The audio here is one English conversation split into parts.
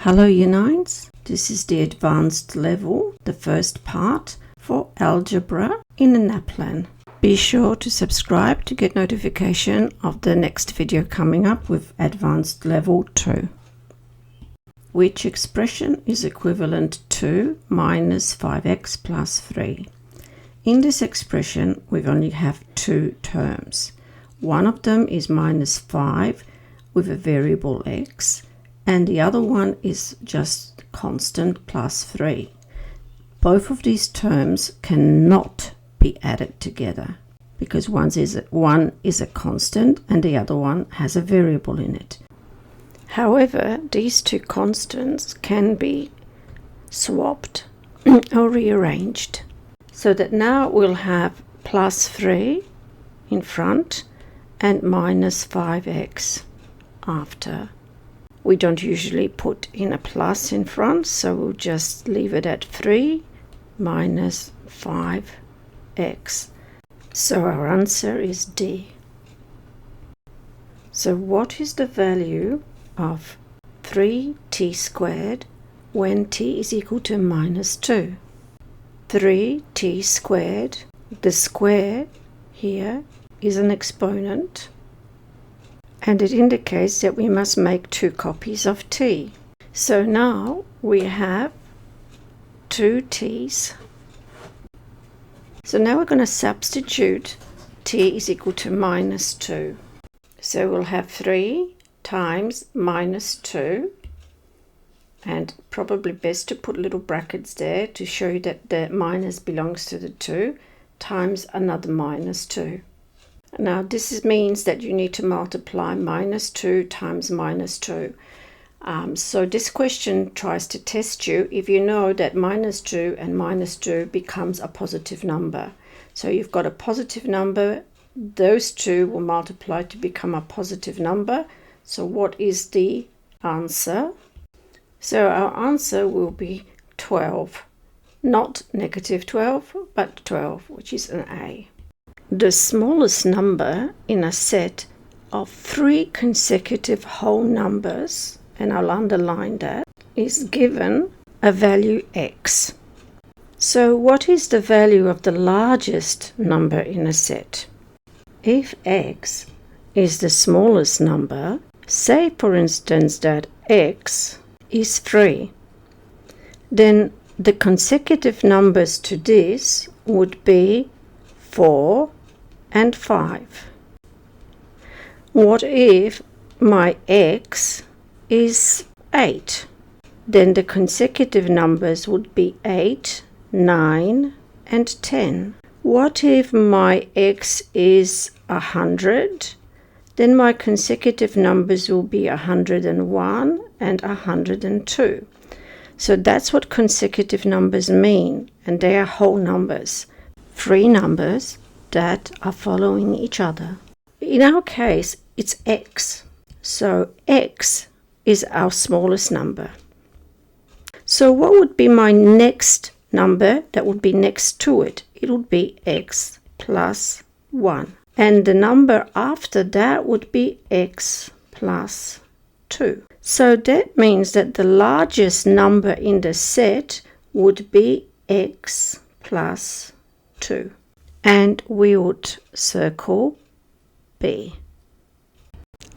Hello Year 9s, this is the advanced level, the first part for algebra in the NAPLAN. Be sure to subscribe to get notification of the next video coming up with advanced level 2. Which expression is equivalent to minus 5x plus 3? In this expression we only have two terms. One of them is minus 5 with a variable x, and the other one is just constant plus 3. Both of these terms cannot be added together because one is a constant and the other one has a variable in it. However, these two constants can be swapped or rearranged so that now we'll have plus 3 in front and minus 5x after. We don't usually put in a plus in front, so we'll just leave it at 3 minus 5x. So our answer is D. So what is the value of 3t squared when t is equal to minus 2? 3t squared, the square here is an exponent, and it indicates that we must make 2 copies of t. So now we have 2 t's. So now we're going to substitute t is equal to minus 2. So we'll have 3 times minus 2, and probably best to put little brackets there to show you that the minus belongs to the 2, times another minus 2. Now this means that you need to multiply minus 2 times minus 2. So this question tries to test you if you know that minus 2 and minus 2 becomes a positive number. So you've got a positive number, those two will multiply to become a positive number. So what is the answer? So our answer will be 12. Not negative 12, but 12, which is an A. The smallest number in a set of 3 consecutive whole numbers, and I'll underline that, is given a value x. So what is the value of the largest number in a set? If x is the smallest number, say for instance that x is 3, then the consecutive numbers to this would be 4 and 5. What if my x is 8? Then the consecutive numbers would be 8, 9 and 10. What if my x is 100? Then my consecutive numbers will be 101 and 102. So that's what consecutive numbers mean, and they are whole numbers, 3 numbers that are following each other. In our case, it's x. So x is our smallest number. So what would be my next number that would be next to it? It would be x plus 1. And the number after that would be x plus 2. So that means that the largest number in the set would be x plus 2. And we would circle B.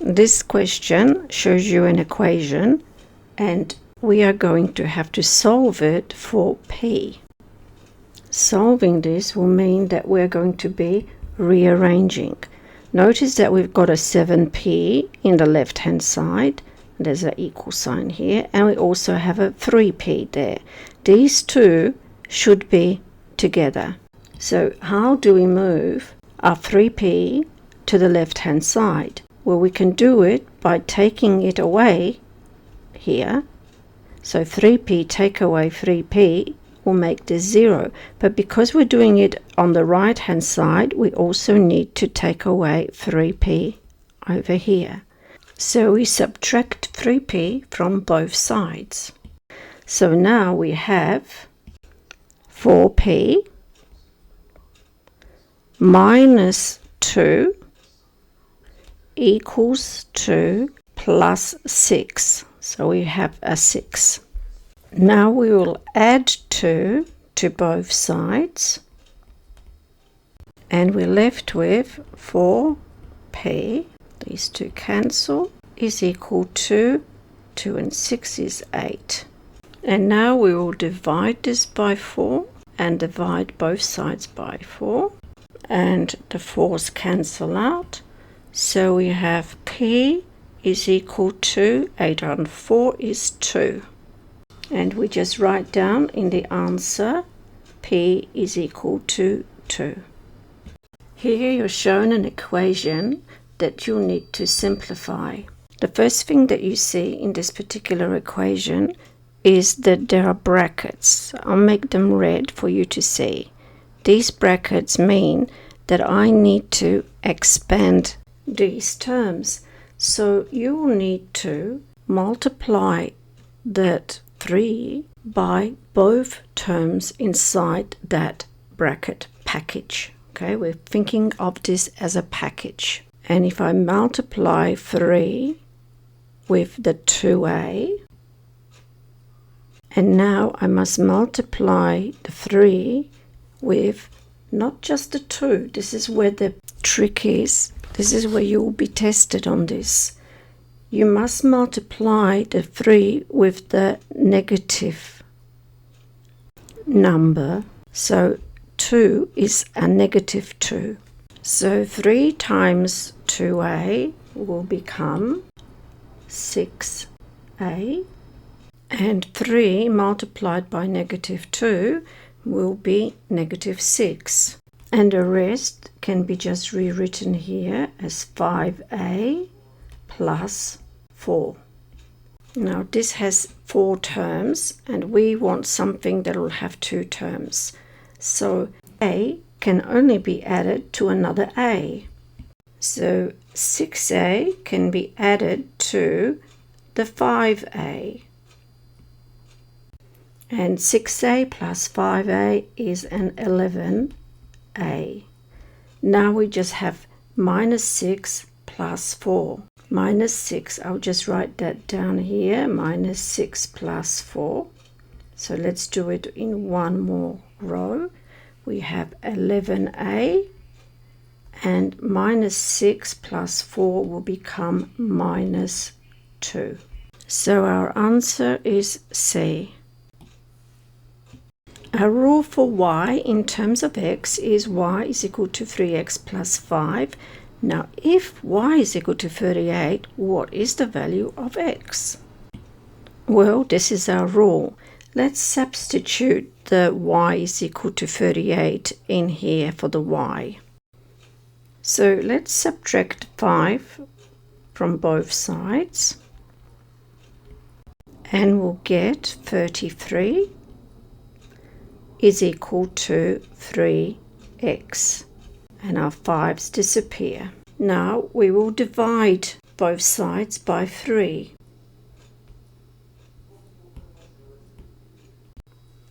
This question shows you an equation, and we are going to have to solve it for P. Solving this will mean that we're going to be rearranging. Notice that we've got a 7p in the left hand side. There's an equal sign here, and we also have a 3p there. These two should be together. So how do we move our 3p to the left hand side? Well, we can do it by taking it away here. So 3p take away 3p will make this 0. But because we're doing it on the right hand side, we also need to take away 3p over here. So we subtract 3p from both sides. So now we have 4p minus 2 equals 2 plus 6. So we have a 6. Now we will add 2 to both sides. And we're left with 4p, these two cancel, is equal to 2 and 6 is 8. And now we will divide this by 4 and divide both sides by 4. And the 4's cancel out. So we have p is equal to 8 on 4 is 2. And we just write down in the answer p is equal to 2. Here you're shown an equation that you'll need to simplify. The first thing that you see in this particular equation is that there are brackets. I'll make them red for you to see. These brackets mean that I need to expand these terms. So you will need to multiply that 3 by both terms inside that bracket package. Okay, we're thinking of this as a package. And if I multiply 3 with the 2a, and now I must multiply the 3 with not just the 2. This is where the trick is. This is where you will be tested on this. You must multiply the 3 with the negative number. So 2 is a negative 2. So 3 times 2a will become 6a. And 3 multiplied by negative 2 will be negative 6. And the rest can be just rewritten here as 5a plus 4. Now this has 4 terms and we want something that will have 2 terms. So a can only be added to another a. So 6a can be added to the 5a. And 6a plus 5a is an 11a. Now we just have minus 6 plus 4. Minus 6, I'll just write that down here, minus 6 plus 4. So let's do it in one more row. We have 11a, and minus 6 plus 4 will become minus 2. So our answer is C. Our rule for y in terms of x is y is equal to 3x plus 5. Now if y is equal to 38, what is the value of x? Well, this is our rule. Let's substitute the y is equal to 38 in here for the y. So let's subtract 5 from both sides and we'll get 33 is equal to 3x, and our 5's disappear. Now we will divide both sides by 3.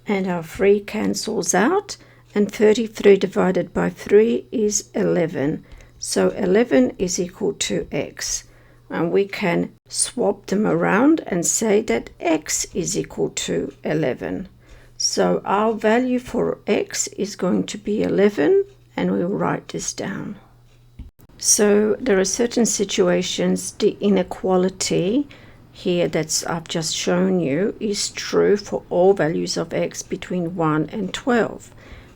And our 3 cancels out, and 33 divided by 3 is 11. So 11 is equal to x. And we can swap them around and say that x is equal to 11. So our value for x is going to be 11, and we'll write this down. So there are certain situations the inequality here that I've just shown you is true for all values of x between 1 and 12.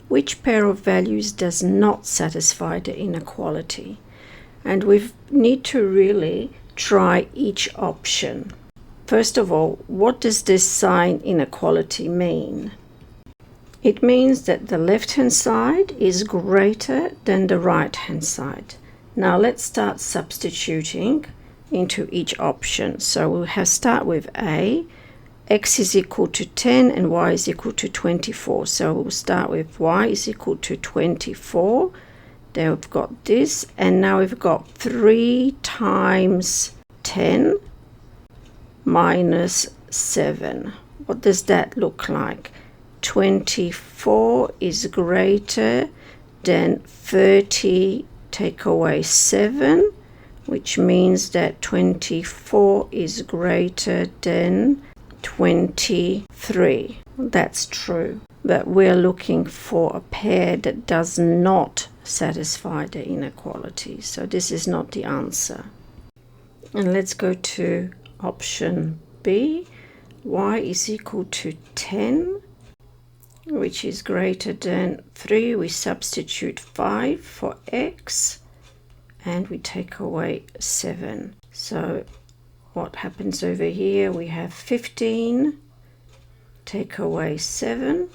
Which pair of values does not satisfy the inequality? And we need to really try each option. First of all, what does this sign inequality mean? It means that the left-hand side is greater than the right-hand side. Now let's start substituting into each option. So we'll have start with A, x is equal to 10 and y is equal to 24. So we'll start with y is equal to 24. Then we've got this, and now we've got 3 times 10 minus 7. What does that look like? 24 is greater than 30, take away 7, which means that 24 is greater than 23. That's true, but we're looking for a pair that does not satisfy the inequality, so this is not the answer. And let's go to option B. Y is equal to 10, which is greater than 3. We substitute 5 for x and we take away 7. So what happens over here? We have 15, take away 7,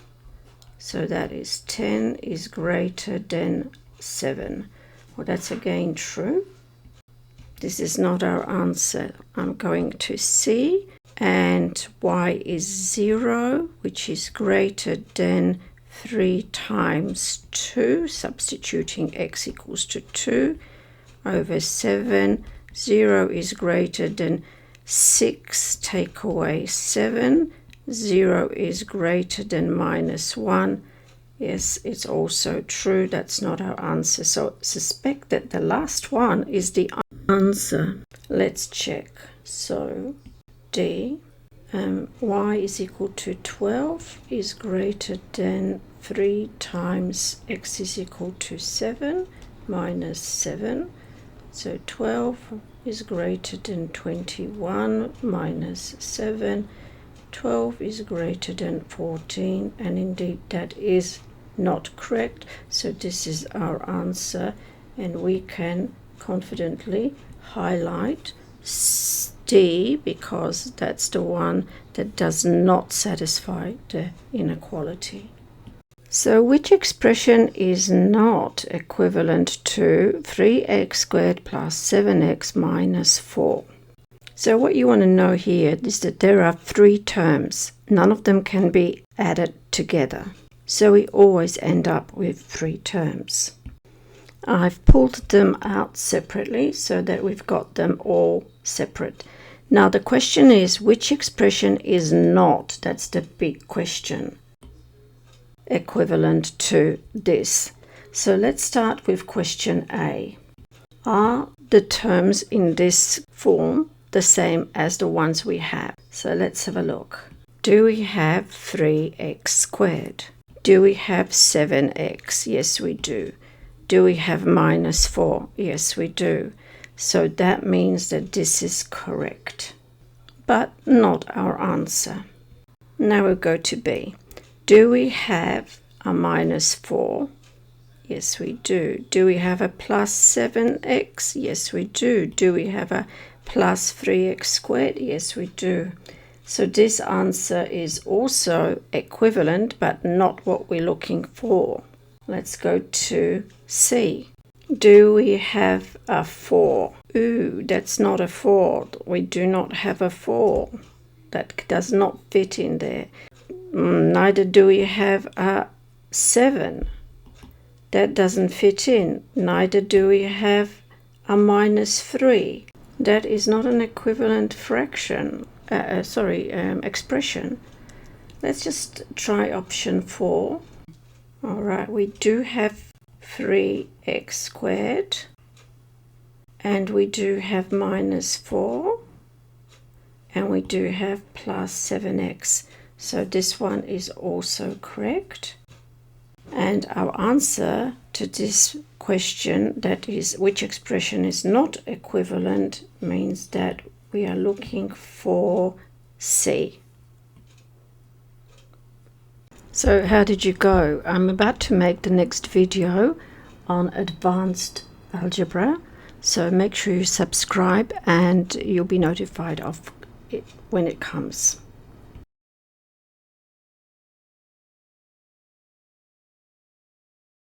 so that is 10 is greater than 7. Well, that's again true. This is not our answer. I'm going to C, and y is 0, which is greater than 3 times 2, substituting x equals to 2, over 7. 0 is greater than 6, take away 7. 0 is greater than minus 1. Yes, it's also true. That's not our answer. So suspect that the last one is the answer. Let's check. So D, y is equal to 12 is greater than 3 times x is equal to 7 minus 7. So 12 is greater than 21 minus 7. 12 is greater than 14, and indeed that is not correct. So this is our answer, and we can confidently highlight D because that's the one that does not satisfy the inequality. So which expression is not equivalent to 3x squared plus 7x minus 4? So what you want to know here is that there are 3 terms. None of them can be added together. So we always end up with 3 terms. I've pulled them out separately so that we've got them all separate. Now the question is, which expression is not, that's the big question, equivalent to this? So let's start with question A. Are the terms in this form the same as the ones we have? So let's have a look. Do we have 3x squared? Do we have 7x? Yes, we do. Do we have minus 4? Yes, we do. So that means that this is correct, but not our answer. Now we'll go to B. Do we have a minus 4? Yes, we do. Do we have a plus 7x? Yes, we do. Do we have a plus 3x squared? Yes, we do. So this answer is also equivalent, but not what we're looking for. Let's go to C. Do we have a 4? Ooh, that's not a 4. We do not have a 4. That does not fit in there. Neither do we have a 7. That doesn't fit in. Neither do we have a minus 3. That is not an equivalent fraction. Expression. Let's just try option 4. All right, we do have 3x squared, and we do have minus 4, and we do have plus 7x. So this one is also correct. And our answer to this question, that is which expression is not equivalent, means that we are looking for C. So how did you go? I'm about to make the next video on advanced algebra, so make sure you subscribe and you'll be notified of it when it comes.